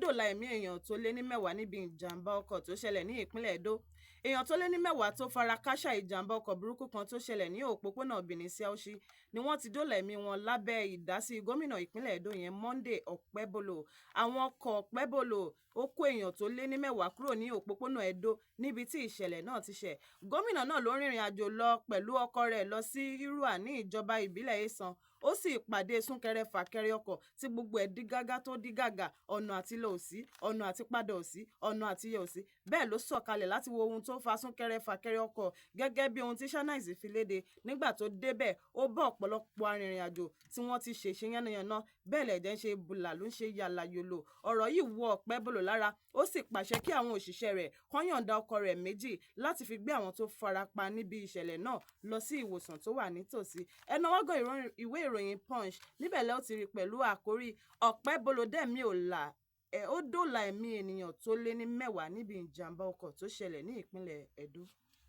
dóòlà ẹ̀mí èèyàn tó lé ní 10 níbi ìjàmbá ọkọ̀ tó ṣẹlẹ̀ ní ìpínlẹ̀ Edo. Èèyàn tó lé ní 10 tó fara kááṣá ìjàmbá ọkọ̀ burúkú kan tó ṣẹlẹ̀ ní òpópónà Benin sí Auchi ni wọ́n ti dóòlà ẹ̀mí wọn lábẹ́ ìdásí gómìnà ìpínlẹ̀ Edo yẹn Monday Okpebholo. Àwọn ọkọ̀ Okpebholo ó kó èèyàn tó lé ní 10 kúrò ní òpópónà Edo níbi tí ìṣẹ̀lẹ̀ náà ti ṣẹ̀. Gómìnà náà ló rìnrìn àjò lọ pẹ̀lú ọkọ̀ rẹ̀ lọ sí Irua ní ìjọba ìbílẹ̀ Esan. Ó sì pàdé súnkẹrẹ fàkẹrẹ ọkọ̀ tí gbogbo ẹ̀ dí gágá tó dí gàgà, ọ̀nà àti lọ òsì, ọ̀nà àti padà òsì, ọ̀nà àti yẹ òsì. Bẹ́ẹ̀ ló sọ̀kalẹ̀ láti wo ohun tó fa súnkẹrẹ fàkẹrẹ ọkọ̀ gẹ́gẹ́ bí ohun tí Channels fi léde. Nígbà tó débẹ̀, ó bá ọ̀pọ̀lọpọ̀ arìnrìn àjò tí wọ́n ti ṣèṣe yánnayànna, bẹ́ẹ̀ lẹ̀jẹ̀ ń ṣe bùlà ló ń ṣe yàlà yòlò. Ọ̀rọ̀ yìí wọ Okpebholo lára, ó sì pàṣẹ kí àwọn òṣìṣẹ́ rẹ̀ kó yọ̀ǹda ọkọ̀ rẹ̀ méjì láti fi gbé àwọn tó farapa níbi ìṣẹ̀lẹ̀ náà lọ sí ìwòsàn tó wà nítòsí. Ẹ nawọ́ gọ́ ìwé ìròyìn Punch, níbẹ̀ lẹ́ ó ti rí pẹ̀lú àkórí Okpebholo dẹ̀mí ò là, ó dóòlà ẹ̀mí ènìyàn tó lé ní 10 níbi ìjàmbá ọkọ̀ tó ṣẹlẹ̀ ní ìpínlẹ̀ Edo.